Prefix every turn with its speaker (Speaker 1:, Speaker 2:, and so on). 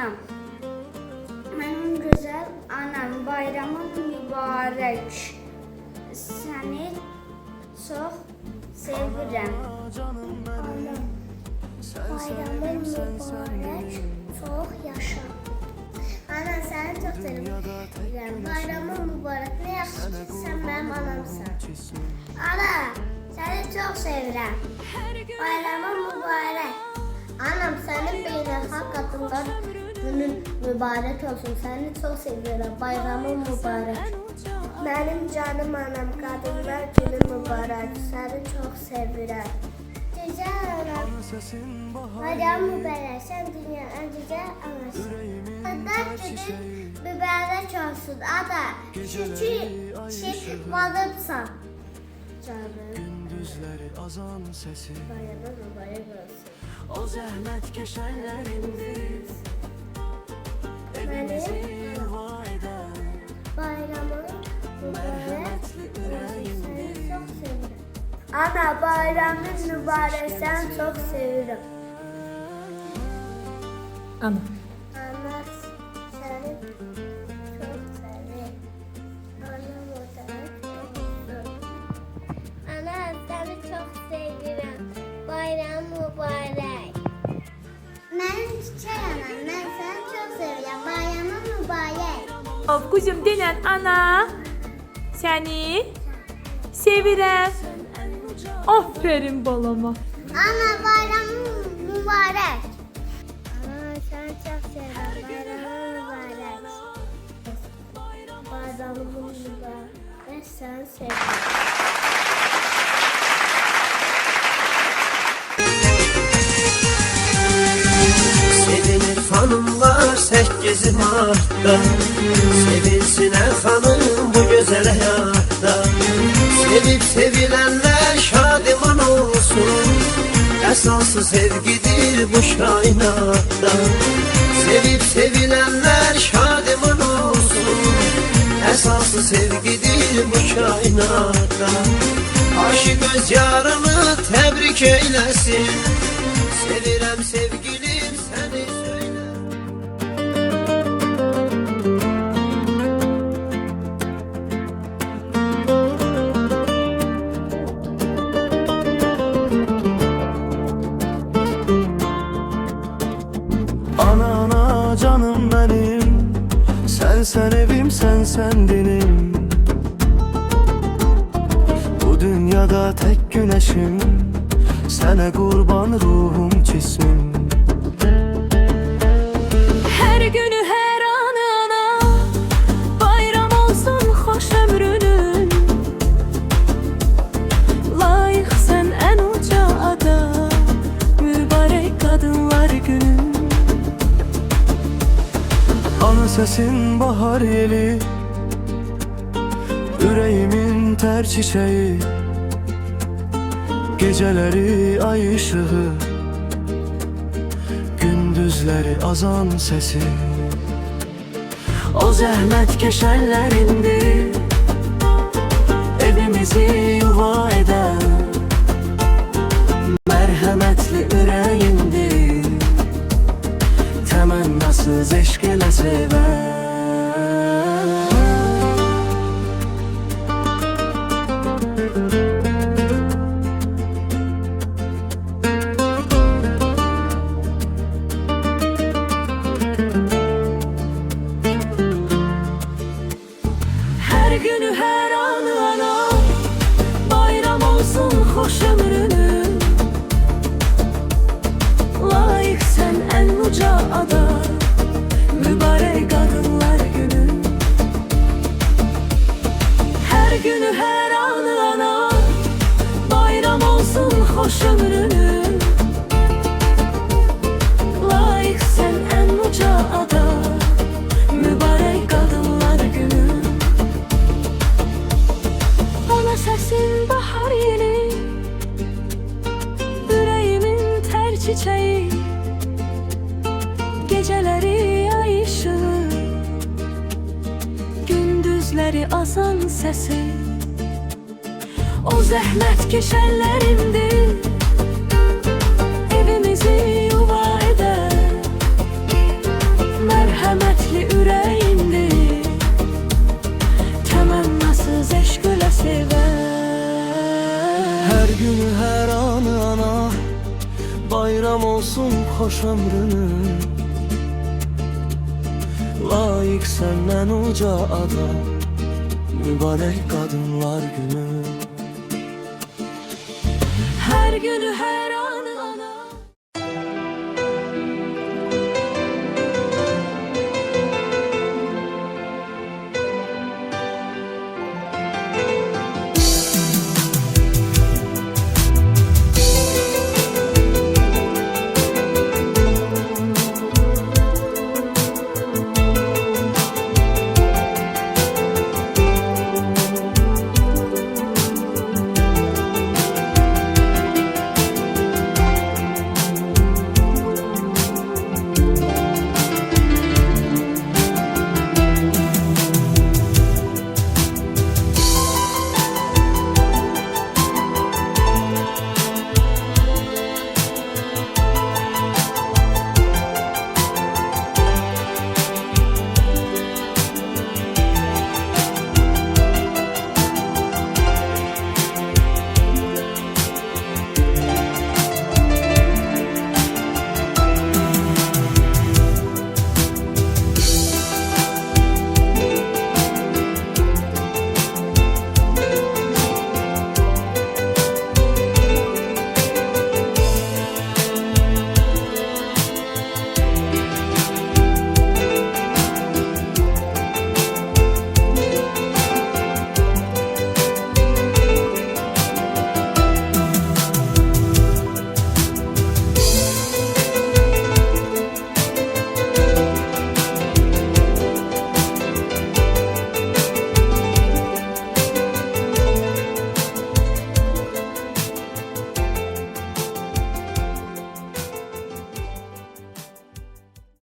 Speaker 1: anam. Mənim gözəl anam, bayramın mübarək. Səni çox sevirəm. Anam, bayramın mübarək, çox yaşa. Ana, səni çox sevirəm. Bayramın mübarək, nə yaxşı ki, sən mənim anamsan. Ana, səni çox sevirəm. Bayramın mübarək. Anam, sənin beynəlxalq qadınlar günün mübarək olsun. Səni çox sevirəm. Bayramın mübarək. Mənim canım anam, qadınlar günü mübarək. Səni çox sevirəm. Gözəl anam, bayram mübarək. Sən dünyanın ən gözəl anasın. Hatta gidin mübarək olsun. Ada, şükür valıbsan. Canım.
Speaker 2: Gündüzleri azan sesi,
Speaker 1: Bayramın mübarək olsun.
Speaker 2: o zəhmət keşənlərindir. Evimizi yuva eden
Speaker 1: Bayramın mübarək
Speaker 2: merhametli
Speaker 1: olsun.
Speaker 2: yüreğindir.
Speaker 1: Səni çox sevirəm. Ana, bayramın mübarək. Səni çox sevirəm.
Speaker 3: Ana.
Speaker 1: Ana, səni çox sevirəm. Ana, mübarək olsun. Ana, səni çox sevirəm. Bayram mübarək. Mənim çiçək anam, mən səni çox sevirəm. Bayramın mübarək.
Speaker 3: Of kuzum denən ana. Səni sevirəm. Aferin balama.
Speaker 1: Ana, bayramın mübarək. Ana, səni çox sevirəm. Bayramın mübarək. Bayramın mübarək. Mən səni sevirəm.
Speaker 4: Sevinir hanımlar 8 Mart'ta, sevinsin hanım bu güzel hayatta. Sevip sevilenler şadiman olsun, esası sevgidir bu kainatta. Sevip sevilenler şadiman olsun, esası sevgidir bu kainatta. Aşık öz yarını tebrik eylesin, sevirem sevgilim seni söyle.
Speaker 2: Ana ana canım benim, sen evim sen dinim. Bu dünyada tek güneşim, sana kurban ruhum cismim.
Speaker 3: Her günü her anı ana. Bayram olsun hoş ömrünün. Layık sen en uca ada. Mübarek kadınlar günün.
Speaker 2: Ana sesin bahar yeli, yüreğimin ter çiçeği. Geceleri ay ışığı, gündüzleri azan sesi. O zəhmət keşənlərindir, evimizi yuva eden merhametli ürəyindir. Təmənnasız eşq elə sevən.
Speaker 3: Her günü her anı ana. Bayram olsun hoş ömrünün. Layık sen en uca ada. Mübarek kadınlar günün. Her günü her anı ana. Bayram olsun hoş ömrünün. Layık sen en uca ada. Mübarek kadınlar günün. Ana sesin bahar yeli, yüreğimin ter çiçeği. Geceleri ay ışığı, gündüzleri azan sesi. O zəhmət keşənlərindir, evimizi yuva eden
Speaker 2: xoş ömrünü. Layiq səndən uca ada, mübarək qadınlar günü.
Speaker 3: Her günü her